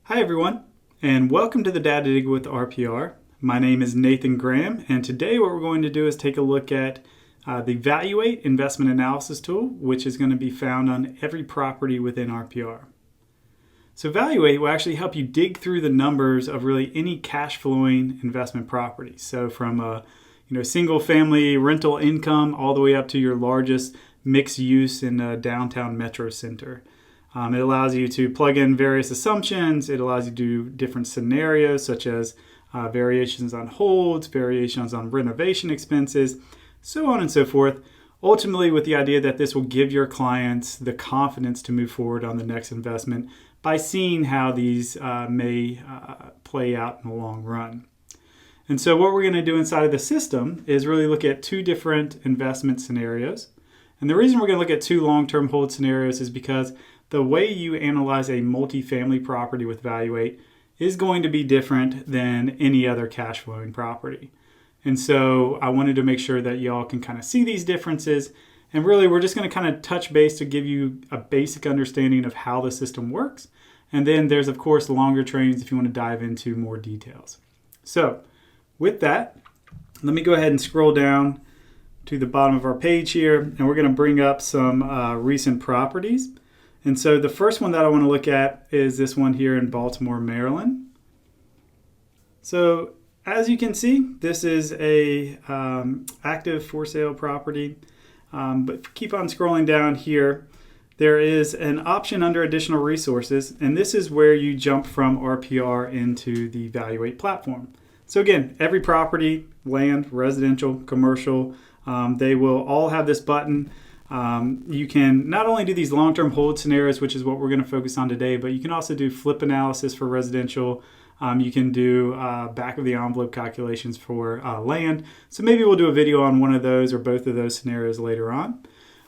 Hi everyone, and welcome to the Data Dig with RPR. My name is Nathan Graham, and today what we're going to do is take a look at the Valuate investment analysis tool, which is going to be found on every property within RPR. So Valuate will actually help you dig through the numbers of really any cash flowing investment property. So from a single family rental income all the way up to your largest mixed use in a downtown metro center. It allows you to plug in various assumptions. It allows you to do different scenarios such as variations on holds, variations on renovation expenses, so on and so forth. Ultimately, with the idea that this will give your clients the confidence to move forward on the next investment by seeing how these may play out in the long run. And so what we're going to do inside of the system is really look at two different investment scenarios. And the reason we're going to look at two long-term hold scenarios is because the way you analyze a multifamily property with Valuate is going to be different than any other cash flowing property. And so I wanted to make sure that y'all can kind of see these differences. And really, we're just going to kind of touch base to give you a basic understanding of how the system works. And then there's, of course, longer trainings if you want to dive into more details. So with that, let me go ahead and scroll down to the bottom of our page here, and we're going to bring up some recent properties. And so the first one that I want to look at is this one here in Baltimore, Maryland. So as you can see, this is a active for sale property. But keep on scrolling down here. There is an option under additional resources, and this is where you jump from RPR into the Valuate platform. So again, every property, land, residential, commercial, they will all have this button. You can not only do these long-term hold scenarios, which is what we're going to focus on today, but you can also do flip analysis for residential. You can do back of the envelope calculations for land. So maybe we'll do a video on one of those or both of those scenarios later on.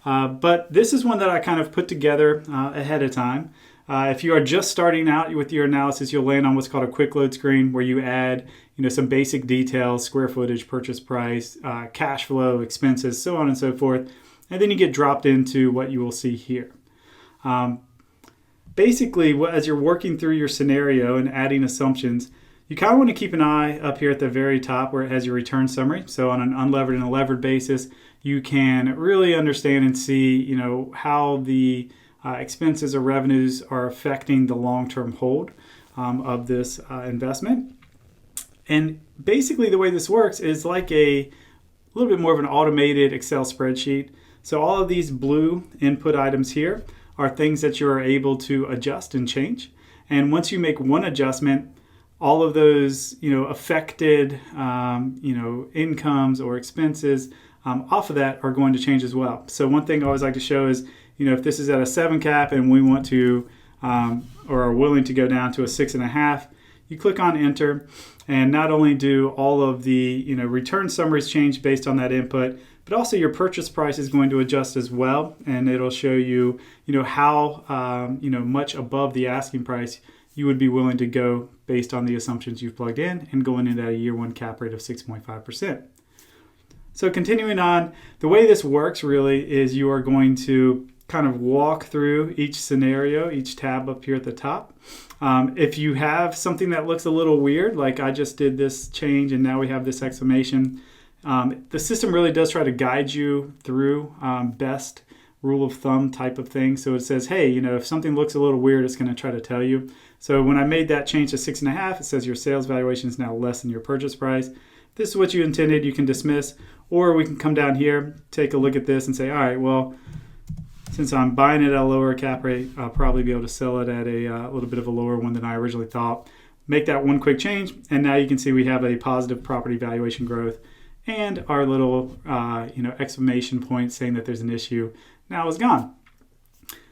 But this is one that I kind of put together ahead of time. If you are just starting out with your analysis, you'll land on what's called a quick load screen where you add some basic details, square footage, purchase price, cash flow, expenses, so on and so forth. And then you get dropped into what you will see here. Basically, as you're working through your scenario and adding assumptions, you kind of want to keep an eye up here at the very top where it has your return summary. So on an unlevered and a levered basis, you can really understand and see, how the expenses or revenues are affecting the long-term hold of this investment. And basically, the way this works is like a little bit more of an automated Excel spreadsheet. So all of these blue input items here are things that you are able to adjust and change. And once you make one adjustment, all of those, affected, incomes or expenses off of that are going to change as well. So one thing I always like to show is, if this is at a 7 cap and we want to, or are willing to go down to a 6.5, you click on enter, and not only do all of the, return summaries change based on that input, but also your purchase price is going to adjust as well, and it'll show you, how much above the asking price you would be willing to go based on the assumptions you've plugged in and going into a year one cap rate of 6.5%. So continuing on, the way this works really is you are going to kind of walk through each scenario, each tab up here at the top. If you have something that looks a little weird, like I just did this change and now we have this exclamation, the system really does try to guide you through best rule of thumb type of thing. So it says, hey, if something looks a little weird, it's going to try to tell you. So when I made that change to 6.5, it says your sales valuation is now less than your purchase price. This is what you intended, you can dismiss, or we can come down here, take a look at this and say, all right, well, since I'm buying it at a lower cap rate, I'll probably be able to sell it at a little bit of a lower one than I originally thought. Make that one quick change, and now you can see we have a positive property valuation growth, and our little exclamation point saying that there's an issue now is gone.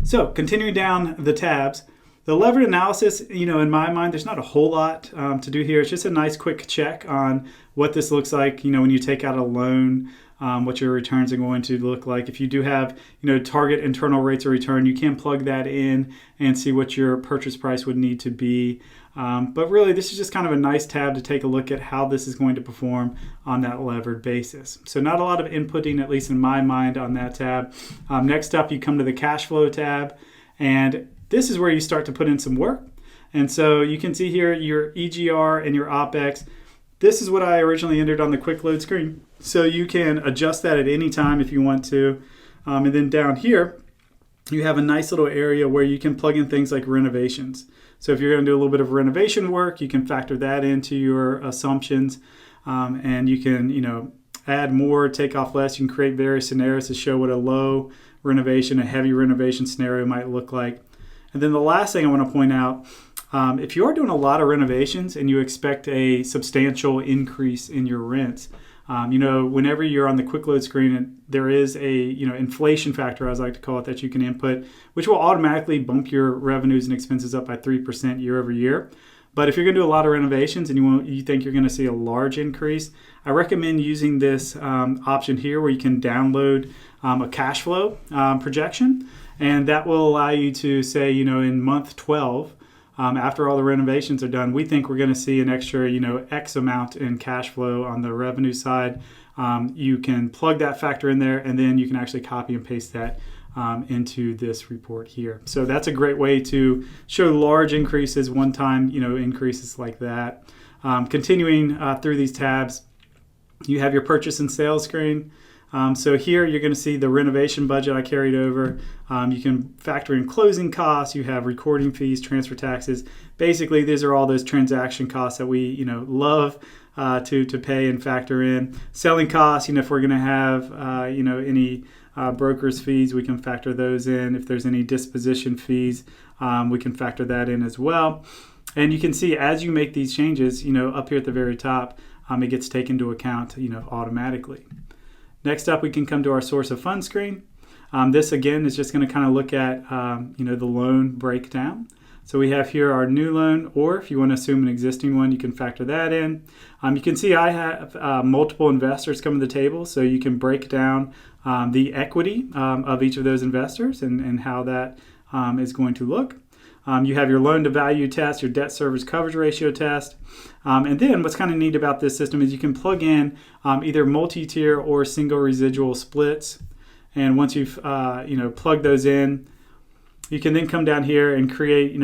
So continuing down the tabs, the levered analysis, in my mind, there's not a whole lot to do here. It's just a nice quick check on what this looks like, when you take out a loan, what your returns are going to look like. If you do have, target internal rates of return, you can plug that in and see what your purchase price would need to be. But really, this is just kind of a nice tab to take a look at how this is going to perform on that levered basis. So not a lot of inputting, at least in my mind, on that tab. Next up, you come to the cash flow tab, and this is where you start to put in some work. And so you can see here your EGR and your OPEX. This is what I originally entered on the quick load screen. So you can adjust that at any time if you want to. And then down here, you have a nice little area where you can plug in things like renovations. So if you're going to do a little bit of renovation work, you can factor that into your assumptions. And you can, add more, take off less. You can create various scenarios to show what a low renovation, a heavy renovation scenario might look like. And then the last thing I want to point out, if you are doing a lot of renovations and you expect a substantial increase in your rents, whenever you're on the quick load screen, there is a inflation factor, as I like to call it, that you can input, which will automatically bump your revenues and expenses up by 3% year over year. But if you're going to do a lot of renovations and you think you're going to see a large increase, I recommend using this option here where you can download a cash flow projection, and that will allow you to say, in month 12. After all the renovations are done, we think we're going to see an extra, X amount in cash flow on the revenue side. You can plug that factor in there, and then you can actually copy and paste that into this report here. So that's a great way to show large increases, one-time, increases like that. Continuing through these tabs, you have your purchase and sales screen. So here you're going to see the renovation budget I carried over. You can factor in closing costs. You have recording fees, transfer taxes. Basically, these are all those transaction costs that we love to pay and factor in. Selling costs, if we're going to have any broker's fees, we can factor those in. If there's any disposition fees, we can factor that in as well. And you can see as you make these changes, up here at the very top, it gets taken into account, automatically. Next up, we can come to our source of funds screen. This again is just going to kind of look at the loan breakdown. So we have here our new loan, or if you want to assume an existing one, you can factor that in. You can see I have multiple investors come to the table, so you can break down the equity of each of those investors and how that is going to look. You have your loan to value test, your debt service coverage ratio test. And then what's kind of neat about this system is you can plug in either multi-tier or single residual splits. And once you've plugged those in, you can then come down here and create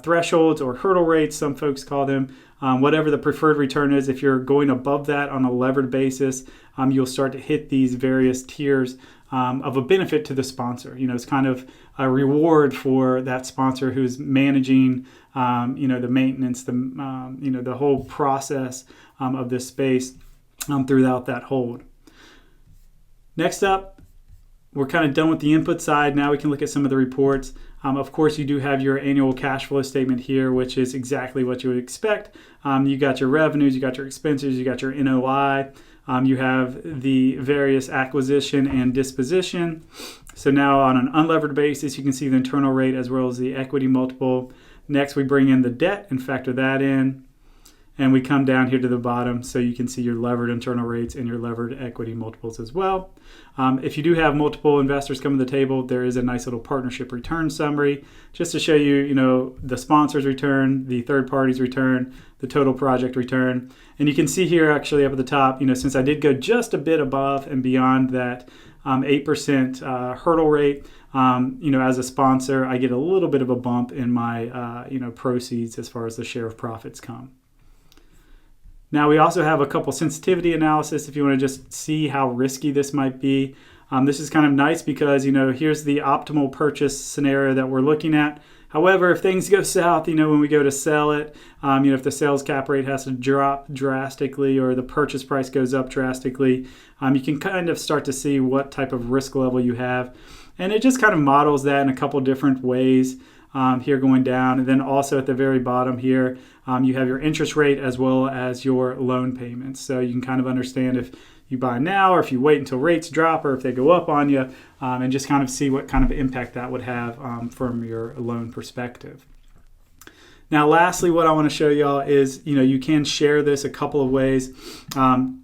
thresholds or hurdle rates, some folks call them, whatever the preferred return is. If you're going above that on a levered basis, you'll start to hit these various tiers of a benefit to the sponsor. It's kind of a reward for that sponsor who's managing, the maintenance, the whole process of this space throughout that hold. Next up, we're kind of done with the input side. Now we can look at some of the reports. Of course, you do have your annual cash flow statement here, which is exactly what you would expect. You got your revenues, you got your expenses, you got your NOI. You have the various acquisition and disposition. So now on an unlevered basis, you can see the internal rate as well as the equity multiple. Next, we bring in the debt and factor that in. And we come down here to the bottom so you can see your levered internal rates and your levered equity multiples as well. If you do have multiple investors come to the table, there is a nice little partnership return summary just to show you, the sponsor's return, the third party's return, the total project return. And you can see here actually up at the top, since I did go just a bit above and beyond that 8% hurdle rate, as a sponsor, I get a little bit of a bump in my, proceeds as far as the share of profits come. Now we also have a couple sensitivity analysis if you want to just see how risky this might be. This is kind of nice because, here's the optimal purchase scenario that we're looking at. However, if things go south, when we go to sell it, if the sales cap rate has to drop drastically or the purchase price goes up drastically, you can kind of start to see what type of risk level you have. And it just kind of models that in a couple different ways. Here going down, and then also at the very bottom here, you have your interest rate as well as your loan payments. So you can kind of understand if you buy now or if you wait until rates drop or if they go up on you, and just kind of see what kind of impact that would have from your loan perspective. Now, lastly, what I want to show y'all is, you can share this a couple of ways,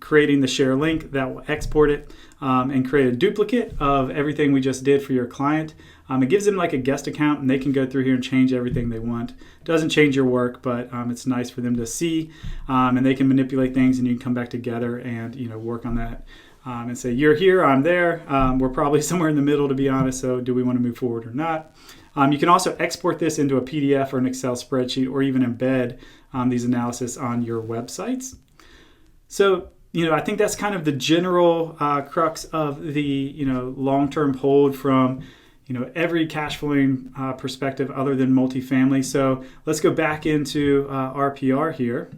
creating the share link that will export it and create a duplicate of everything we just did for your client. It gives them like a guest account and they can go through here and change everything they want. It doesn't change your work, but it's nice for them to see, and they can manipulate things and you can come back together and, work on that and say, you're here, I'm there. We're probably somewhere in the middle, to be honest. So do we want to move forward or not? You can also export this into a PDF or an Excel spreadsheet, or even embed these analysis on your websites. So, I think that's kind of the general crux of the, long-term hold from, every cash flowing perspective other than multifamily. So let's go back into RPR here.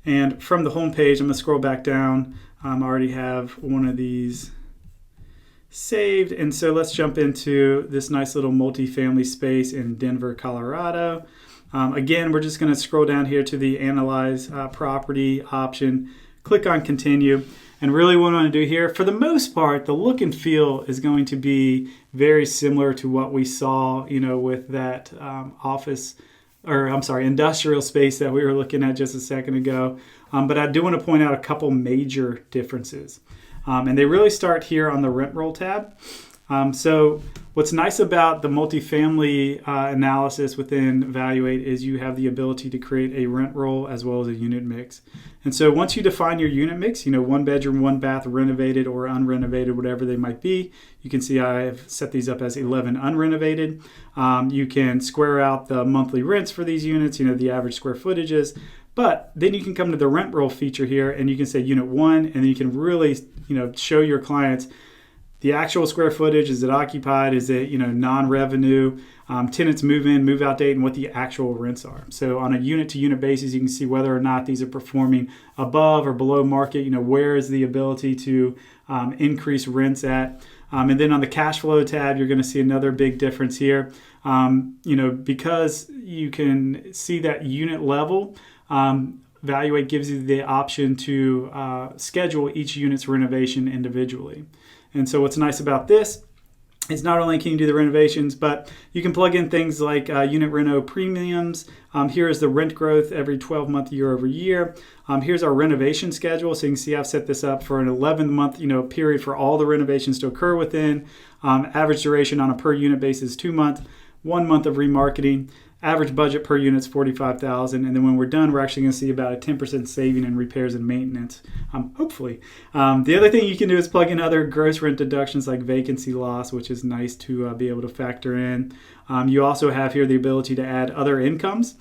And from the home page, I'm going to scroll back down. I already have one of these saved. And so let's jump into this nice little multifamily space in Denver, Colorado. Again, we're just going to scroll down here to the Analyze Property option, click on Continue. And really what I want to do here, for the most part, the look and feel is going to be very similar to what we saw, with that industrial space that we were looking at just a second ago. But I do want to point out a couple major differences. And they really start here on the Rent Roll tab. So what's nice about the multifamily analysis within Valuate is you have the ability to create a rent roll as well as a unit mix. And so once you define your unit mix, 1 bedroom, 1 bath, renovated or unrenovated, whatever they might be, you can see I've set these up as 11 unrenovated. You can square out the monthly rents for these units, the average square footages. But then you can come to the rent roll feature here and you can say unit 1, and then you can really, show your clients the actual square footage. Is it occupied? Is it, non-revenue? Tenants move in, move out date, and what the actual rents are. So on a unit-to-unit basis, you can see whether or not these are performing above or below market. Where is the ability to increase rents at? And then on the cash flow tab, you're going to see another big difference here. Because you can see that unit level, Valuate gives you the option to schedule each unit's renovation individually. And so what's nice about this is not only can you do the renovations, but you can plug in things like unit reno premiums. Here is the rent growth every 12-month year over year. Here's our renovation schedule. So you can see I've set this up for an 11-month period for all the renovations to occur within. Average duration on a per unit basis, 2 months, 1 month of remarketing. Average budget per unit is $45,000, and then when we're done, we're actually going to see about a 10% saving in repairs and maintenance, hopefully. The other thing you can do is plug in other gross rent deductions like vacancy loss, which is nice to be able to factor in. You also have here the ability to add other incomes,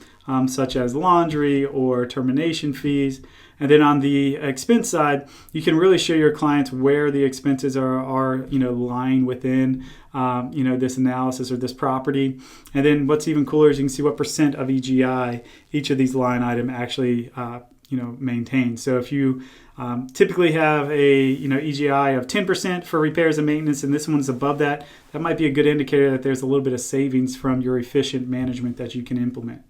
such as laundry or termination fees. And then on the expense side, you can really show your clients where the expenses are lying within, this analysis or this property. And then what's even cooler is you can see what percent of EGI each of these line item actually, maintains. So if you typically have a, EGI of 10% for repairs and maintenance, and this one's above that, that might be a good indicator that there's a little bit of savings from your efficient management that you can implement.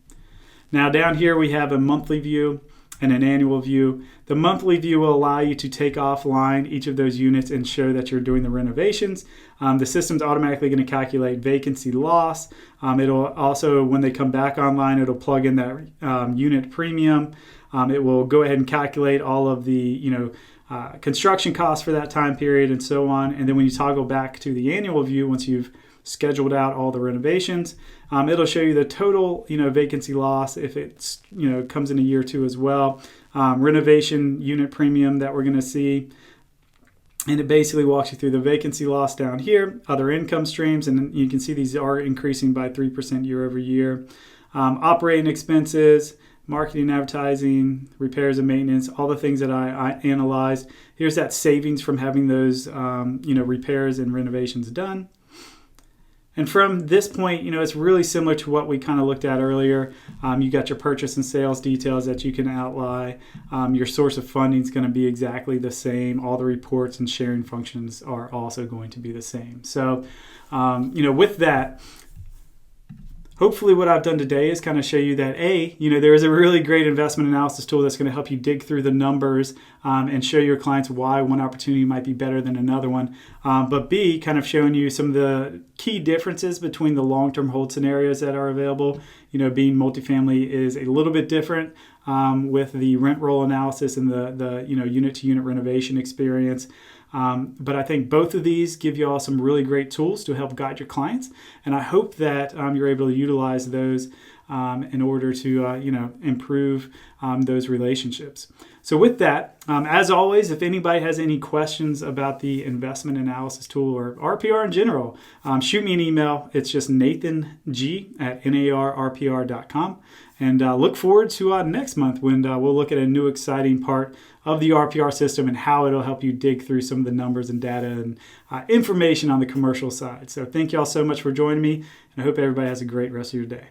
Now down here we have a monthly view and an annual view. The monthly view will allow you to take offline each of those units and show that you're doing the renovations. The system's automatically going to calculate vacancy loss. It'll also, when they come back online, it'll plug in that unit premium. It will go ahead and calculate all of the, construction costs for that time period and so on. And then when you toggle back to the annual view, once you've scheduled out all the renovations, it'll show you the total, vacancy loss if it's, comes in a year or two as well. Renovation unit premium that we're going to see. And it basically walks you through the vacancy loss down here, other income streams, and you can see these are increasing by 3% year over year. Operating expenses, marketing, advertising, repairs and maintenance, all the things that I analyzed. Here's that savings from having those, repairs and renovations done. And from this point, it's really similar to what we kind of looked at earlier. You got your purchase and sales details that you can outline. Your source of funding is going to be exactly the same. All the reports and sharing functions are also going to be the same. So, with that, hopefully what I've done today is kind of show you that there is a really great investment analysis tool that's going to help you dig through the numbers and show your clients why one opportunity might be better than another one. But B, kind of showing you some of the key differences between the long-term hold scenarios that are available. Being multifamily is a little bit different with the rent roll analysis and the unit-to-unit renovation experience. But I think both of these give you all some really great tools to help guide your clients. And I hope that you're able to utilize those in order to, improve those relationships. So with that, as always, if anybody has any questions about the investment analysis tool or RPR in general, shoot me an email. It's just nathang@narrpr.com. And look forward to next month when we'll look at a new exciting part of the RPR system and how it'll help you dig through some of the numbers and data and information on the commercial side. So thank you all so much for joining me, and I hope everybody has a great rest of your day.